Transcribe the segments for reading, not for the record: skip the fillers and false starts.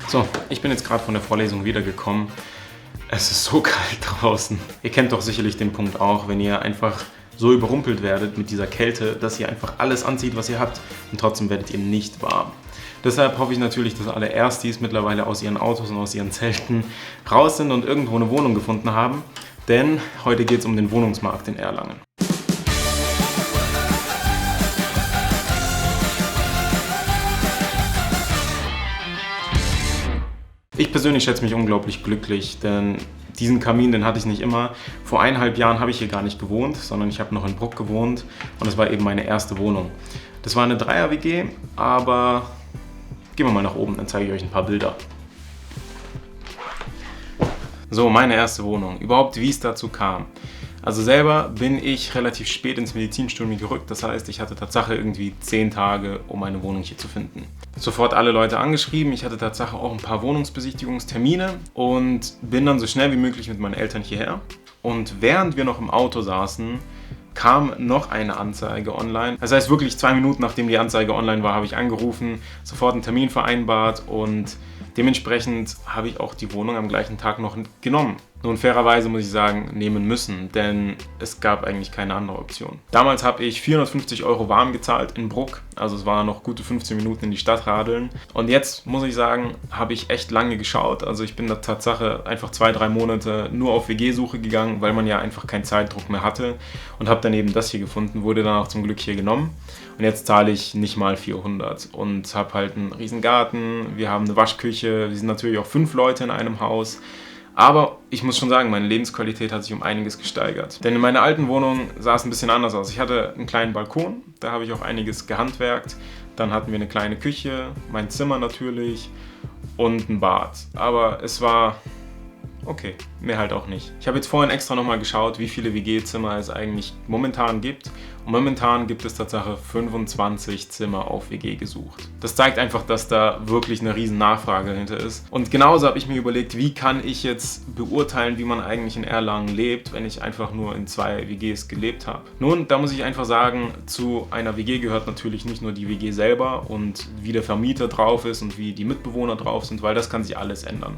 So, ich bin jetzt gerade von der Vorlesung wiedergekommen. Es ist so kalt draußen. Ihr kennt doch sicherlich den Punkt auch, wenn ihr einfach so überrumpelt werdet mit dieser Kälte, dass ihr einfach alles anzieht, was ihr habt, und trotzdem werdet ihr nicht warm. Deshalb hoffe ich natürlich, dass alle Erstis mittlerweile aus ihren Autos und aus ihren Zelten raus sind und irgendwo eine Wohnung gefunden haben, denn heute geht es um den Wohnungsmarkt in Erlangen. Ich persönlich schätze mich unglaublich glücklich, denn diesen Kamin, den hatte ich nicht immer. Vor 1,5 Jahren habe ich hier gar nicht gewohnt, sondern ich habe noch in Bruck gewohnt und es war eben meine erste Wohnung. Das war eine Dreier-WG, aber gehen wir mal nach oben, dann zeige ich euch ein paar Bilder. So, meine erste Wohnung. Überhaupt, wie es dazu kam. Also selber bin ich relativ spät ins Medizinstudium gerückt, das heißt, ich hatte Tatsache irgendwie 10 Tage, um eine Wohnung hier zu finden. Sofort alle Leute angeschrieben, ich hatte Tatsache auch ein paar Wohnungsbesichtigungstermine und bin dann so schnell wie möglich mit meinen Eltern hierher. Und während wir noch im Auto saßen, kam noch eine Anzeige online. Das heißt, wirklich 2 Minuten nachdem die Anzeige online war, habe ich angerufen, sofort einen Termin vereinbart und dementsprechend habe ich auch die Wohnung am gleichen Tag noch genommen. Nun, fairerweise muss ich sagen, nehmen müssen, denn es gab eigentlich keine andere Option. Damals habe ich 450 € warm gezahlt in Bruck, also es waren noch gute 15 Minuten in die Stadt radeln. Und jetzt, muss ich sagen, habe ich echt lange geschaut. Also ich bin da Tatsache einfach 2-3 Monate nur auf WG-Suche gegangen, weil man ja einfach keinen Zeitdruck mehr hatte, und habe dann eben das hier gefunden, wurde dann auch zum Glück hier genommen. Und jetzt zahle ich nicht mal 400 und habe halt einen riesen Garten, wir haben eine Waschküche, wir sind natürlich auch 5 Leute in einem Haus. Aber ich muss schon sagen, meine Lebensqualität hat sich um einiges gesteigert. Denn in meiner alten Wohnung sah es ein bisschen anders aus. Ich hatte einen kleinen Balkon, da habe ich auch einiges gehandwerkt. Dann hatten wir eine kleine Küche, mein Zimmer natürlich und ein Bad. Aber es war okay, mehr halt auch nicht. Ich habe jetzt vorhin extra nochmal geschaut, wie viele WG-Zimmer es eigentlich momentan gibt. Und momentan gibt es tatsächlich 25 Zimmer auf WG gesucht. Das zeigt einfach, dass da wirklich eine riesen Nachfrage dahinter ist. Und genauso habe ich mir überlegt, wie kann ich jetzt beurteilen, wie man eigentlich in Erlangen lebt, wenn ich einfach nur in 2 WGs gelebt habe. Nun, da muss ich einfach sagen, zu einer WG gehört natürlich nicht nur die WG selber und wie der Vermieter drauf ist und wie die Mitbewohner drauf sind, weil das kann sich alles ändern.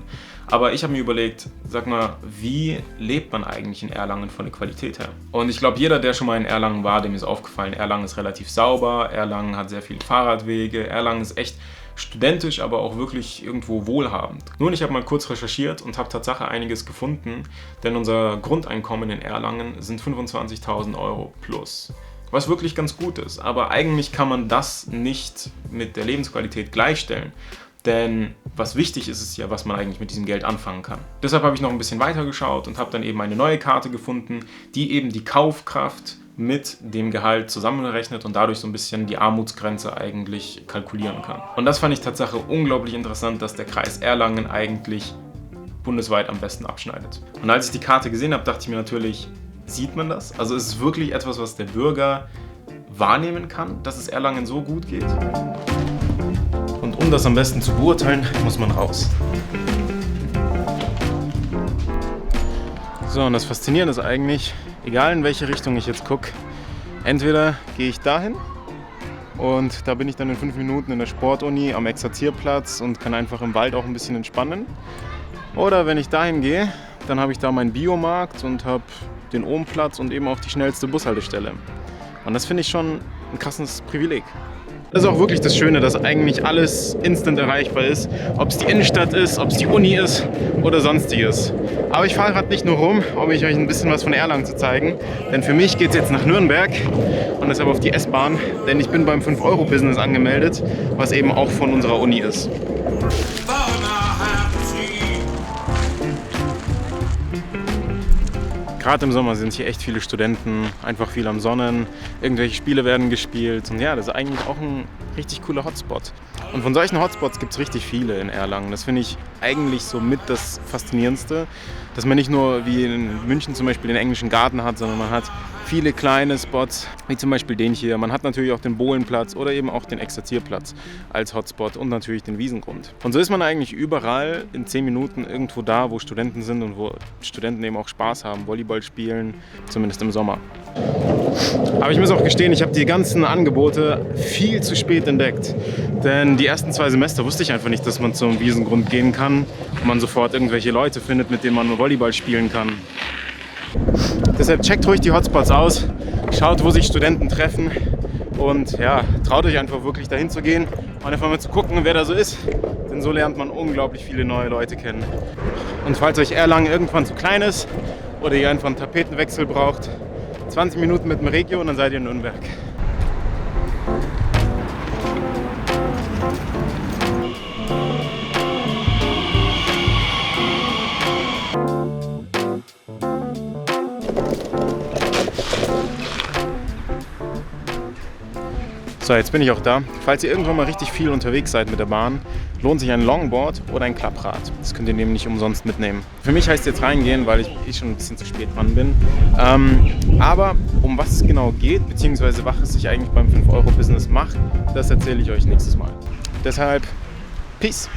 Aber ich habe mir überlegt, sag mal, wie lebt man eigentlich in Erlangen von der Qualität her? Und ich glaube, jeder, der schon mal in Erlangen war, dem ist aufgefallen, Erlangen ist relativ sauber, Erlangen hat sehr viele Fahrradwege, Erlangen ist echt studentisch, aber auch wirklich irgendwo wohlhabend. Nun, ich habe mal kurz recherchiert und habe Tatsache einiges gefunden, denn unser Grundeinkommen in Erlangen sind 25.000 € plus. Was wirklich ganz gut ist, aber eigentlich kann man das nicht mit der Lebensqualität gleichstellen. Denn was wichtig ist, ist ja, was man eigentlich mit diesem Geld anfangen kann. Deshalb habe ich noch ein bisschen weiter geschaut und habe dann eben eine neue Karte gefunden, die eben die Kaufkraft mit dem Gehalt zusammenrechnet und dadurch so ein bisschen die Armutsgrenze eigentlich kalkulieren kann. Und das fand ich tatsächlich unglaublich interessant, dass der Kreis Erlangen eigentlich bundesweit am besten abschneidet. Und als ich die Karte gesehen habe, dachte ich mir natürlich, sieht man das? Also ist es wirklich etwas, was der Bürger wahrnehmen kann, dass es Erlangen so gut geht? Und um das am besten zu beurteilen, muss man raus. So, und das Faszinierende ist eigentlich, egal in welche Richtung ich jetzt gucke, entweder gehe ich dahin und da bin ich dann in 5 Minuten in der Sportuni am Exerzierplatz und kann einfach im Wald auch ein bisschen entspannen. Oder wenn ich dahin gehe, dann habe ich da meinen Biomarkt und habe den Ohmplatz und eben auch die schnellste Bushaltestelle. Und das finde ich schon ein krasses Privileg. Das ist auch wirklich das Schöne, dass eigentlich alles instant erreichbar ist. Ob es die Innenstadt ist, ob es die Uni ist oder sonstiges. Aber ich fahre gerade nicht nur rum, um euch ein bisschen was von Erlangen zu zeigen. Denn für mich geht es jetzt nach Nürnberg und deshalb auf die S-Bahn. Denn ich bin beim 5-Euro-Business angemeldet, was eben auch von unserer Uni ist. Gerade im Sommer sind hier echt viele Studenten, einfach viel am Sonnen, irgendwelche Spiele werden gespielt und ja, das ist eigentlich auch ein richtig cooler Hotspot. Und von solchen Hotspots gibt es richtig viele in Erlangen. Das finde ich eigentlich so mit das Faszinierendste, dass man nicht nur wie in München zum Beispiel den englischen Garten hat, sondern man hat viele kleine Spots, wie zum Beispiel den hier. Man hat natürlich auch den Bohlenplatz oder eben auch den Exerzierplatz als Hotspot und natürlich den Wiesengrund. Und so ist man eigentlich überall in 10 Minuten irgendwo da, wo Studenten sind und wo Studenten eben auch Spaß haben, Volleyball spielen, zumindest im Sommer. Aber ich muss auch gestehen, ich habe die ganzen Angebote viel zu spät entdeckt. Denn die ersten 2 Semester wusste ich einfach nicht, dass man zum Wiesengrund gehen kann und man sofort irgendwelche Leute findet, mit denen man Volleyball spielen kann. Deshalb checkt ruhig die Hotspots aus, schaut, wo sich Studenten treffen und ja, traut euch einfach wirklich dahin zu gehen und einfach mal zu gucken, wer da so ist. Denn so lernt man unglaublich viele neue Leute kennen. Und falls euch Erlangen irgendwann zu klein ist oder ihr einfach einen Tapetenwechsel braucht, 20 Minuten mit dem Regio und dann seid ihr in Nürnberg. So, jetzt bin ich auch da. Falls ihr irgendwann mal richtig viel unterwegs seid mit der Bahn, lohnt sich ein Longboard oder ein Klapprad. Das könnt ihr nämlich umsonst mitnehmen. Für mich heißt es jetzt reingehen, weil ich schon ein bisschen zu spät dran bin. Aber um was es genau geht, beziehungsweise was es sich eigentlich beim 5-Euro-Business macht, das erzähle ich euch nächstes Mal. Deshalb, Peace!